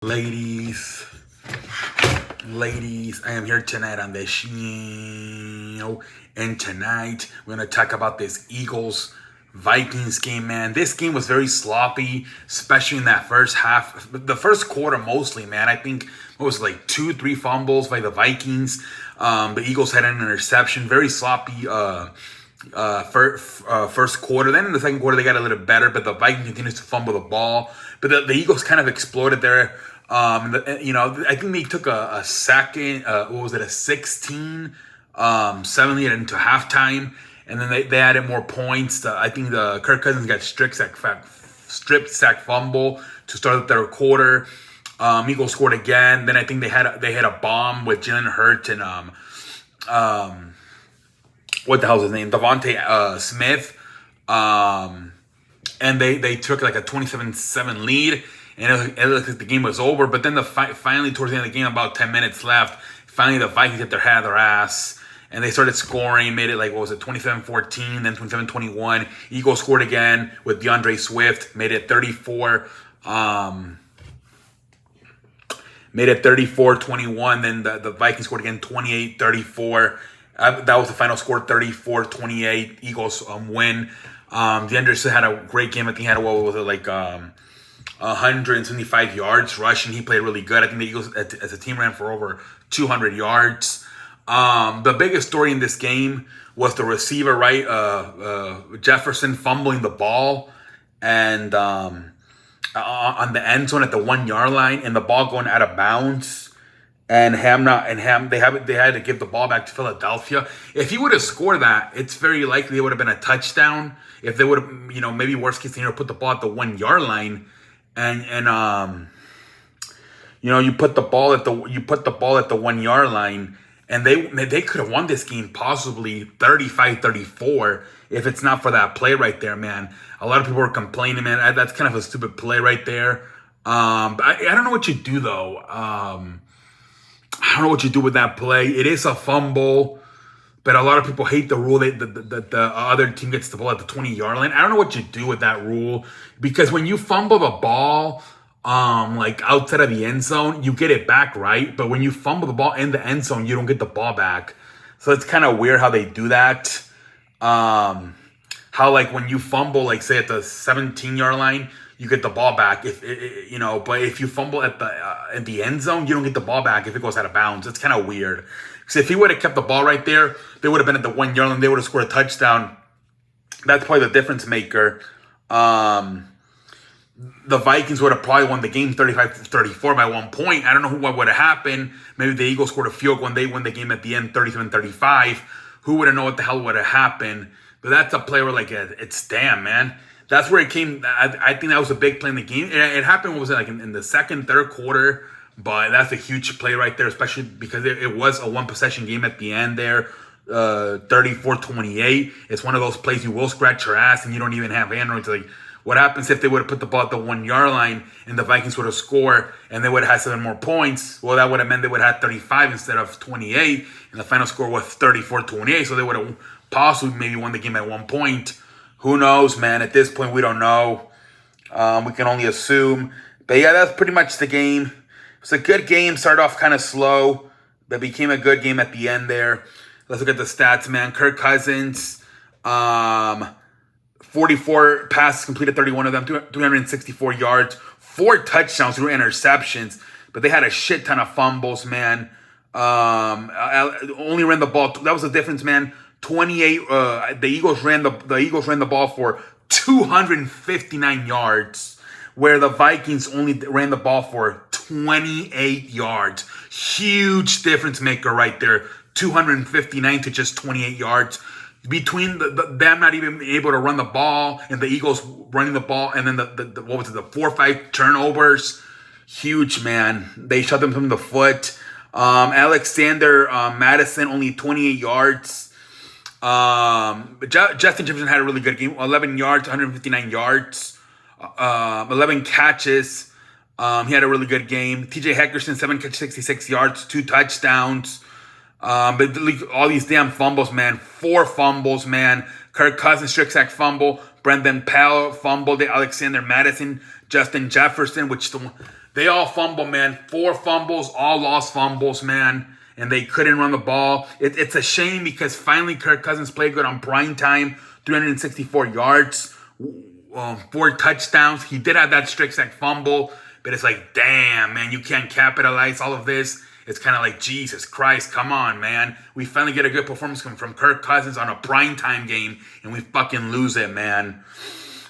Ladies, I am here tonight on the show, and tonight we're gonna talk about this Eagles Vikings game, man. This game was very sloppy, especially in that first half, the first quarter mostly, man. I think it was like 2, 3 fumbles by the Vikings. The Eagles had an interception, very sloppy. First quarter. Then in the second quarter, they got a little better, but the Vikings continues to fumble the ball. But the Eagles kind of exploded there. I think they took a second, what was it, a 16, 7 lead into halftime. And then they added more points. I think the Kirk Cousins got strip sack fumble to start the third quarter. Eagles scored again. Then I think they had a bomb with Jalen Hurts and what the hell's his name? Devontae Smith. And they took like a 27-7 lead, and it looked like the game was over. But then finally, towards the end of the game, about 10 minutes left, finally the Vikings hit their head on their ass, and they started scoring, made it like, what was it, 27-14, then 27-21. Eagles scored again with DeAndre Swift, made it 34-21. Then the Vikings scored again, 28-34. That was the final score, 34-28. Eagles win. DeAndre Swift had a great game. I think he had, 175 yards rushing. He played really good. I think the Eagles as a team ran for over 200 yards. The biggest story in this game was the receiver, right? Jefferson fumbling the ball and on the end zone at the 1 yard line, and the ball going out of bounds. And they had to give the ball back to Philadelphia. If he would have scored that, it's very likely it would have been a touchdown. If they would have, maybe worst case scenario, put the ball at the 1 yard line, and you put the ball at the 1 yard line, and they could have won this game possibly 35-34 if it's not for that play right there, man. A lot of people were complaining, man. That's kind of a stupid play right there. But I don't know what you do though. I don't know what you do with that play. It is a fumble, but a lot of people hate the rule that the other team gets the ball at the 20 yard line. I don't know what you do with that rule, because when you fumble the ball, like outside of the end zone, you get it back, right? But when you fumble the ball in the end zone, you don't get the ball back. So it's kind of weird how they do that. How like when you fumble, like say at the 17 yard line, you get the ball back. But if you fumble at the end zone, you don't get the ball back if it goes out of bounds. It's kind of weird. Because if he would have kept the ball right there, they would have been at the 1 yard line. They would have scored a touchdown. That's probably the difference maker. The Vikings would have probably won the game 35-34 by 1 point. I don't know what would have happened. Maybe the Eagles scored a field goal and they win the game at the end 37-35. Who would have known what the hell would have happened? But that's a play where, like, it's damn, man. That's where it came. I think that was a big play in the game. It happened, what was it, like in the second, third quarter? But that's a huge play right there, especially because it was a one-possession game at the end there, 34-28. It's one of those plays you will scratch your ass and you don't even have Android to, like, what happens if they would have put the ball at the 1 yard line and the Vikings would have scored and they would have had 7 more points? Well, that would have meant they would have had 35 instead of 28, and the final score was 34-28, so they would have possibly maybe won the game at 1 point. Who knows, man? At this point, we don't know. We can only assume. But yeah, that's pretty much the game. It was a good game. Started off kind of slow, but became a good game at the end there. Let's look at the stats, man. Kirk Cousins, 44 passes completed, 31 of them, 364 yards, 4 touchdowns, 3 interceptions. But they had a shit ton of fumbles, man. Only ran the ball. That was the difference, man. 28. The Eagles ran the ball for 259 yards, where the Vikings only ran the ball for 28 yards. Huge difference maker right there. 259 to just 28 yards. Between them not even able to run the ball and the Eagles running the ball, and then the 4 or 5 turnovers. Huge, man. They shot them from the foot. Alexander Madison only 28 yards. Justin Jefferson had a really good game. 11 yards, 159 yards, 11 catches. He had a really good game. TJ Heckerson, 7 catches, 66 yards, 2 touchdowns. But all these damn fumbles, man. 4 fumbles, man. Kirk Cousins, strip sack fumble. Brendan Powell fumbled it. Alexander Madison, Justin Jefferson, which They all fumble, man. 4 fumbles, all lost fumbles, man. And they couldn't run the ball. It's a shame because finally Kirk Cousins played good on prime time. 364 yards, 4 touchdowns. He did have that strict sack fumble, but it's like, damn, man, you can't capitalize all of this. It's kind of like, Jesus Christ, come on, man. We finally get a good performance from Kirk Cousins on a primetime game, and we fucking lose it, man.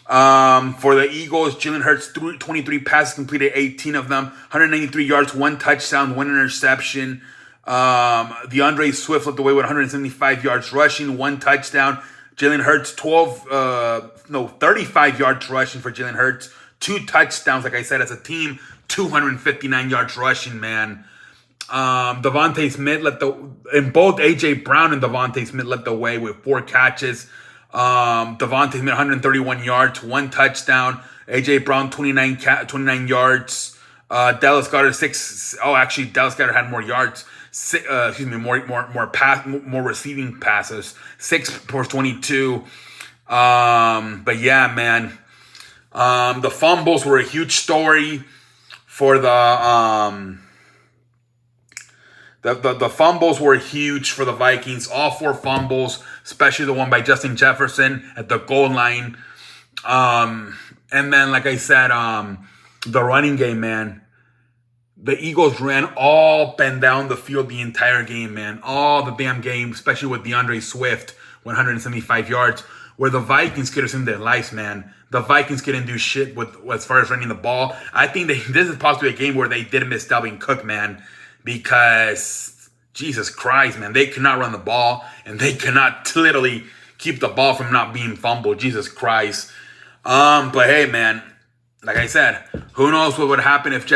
For the Eagles, Jalen Hurts, 23 passes completed, 18 of them, 193 yards, 1 touchdown, 1 interception. DeAndre Swift led the way with 175 yards rushing, 1 touchdown. Jalen Hurts, 35 yards rushing for Jalen Hurts, 2 touchdowns, like I said, as a team, 259 yards rushing, man. Devontae Smith in both AJ Brown and Devontae Smith led the way with 4 catches. Devontae Smith 131 yards, 1 touchdown. AJ Brown 29 yards. Dallas Goedert 6. Oh, actually, Dallas Goedert had more yards. More receiving passes. 6 for 22. But yeah, man. The fumbles were a huge story for the fumbles were huge for the Vikings. All 4 fumbles, especially the one by Justin Jefferson at the goal line. And then, like I said, the running game, man. The Eagles ran all up and down the field the entire game, man. All the damn game, especially with DeAndre Swift, 175 yards, where the Vikings could have seen their lives, man. The Vikings couldn't do shit with as far as running the ball. I think this is possibly a game where they did miss Dalvin Cook, man. Because, Jesus Christ, man, they cannot run the ball, and they cannot literally keep the ball from not being fumbled. Jesus Christ. But hey, man, like I said, who knows what would happen if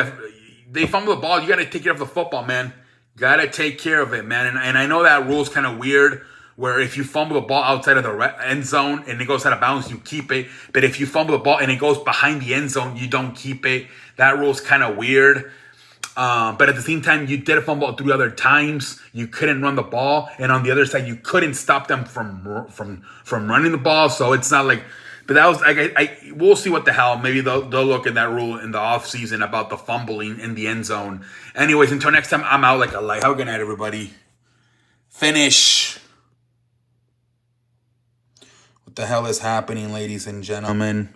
they fumble the ball. You got to take care of the football, man. Got to take care of it, man. And I know that rule's kind of weird, where if you fumble the ball outside of the end zone and it goes out of bounds, you keep it. But if you fumble the ball and it goes behind the end zone, you don't keep it. That rule's kind of weird. But at the same time, you did fumble 3 other times. You couldn't run the ball, and on the other side, you couldn't stop them from running the ball. So it's not like, but that was like we'll see what the hell. Maybe they'll look at that rule in the offseason about the fumbling in the end zone. Anyways, until next time, I'm out like a light. Have a good night, everybody. Finish. What the hell is happening, ladies and gentlemen?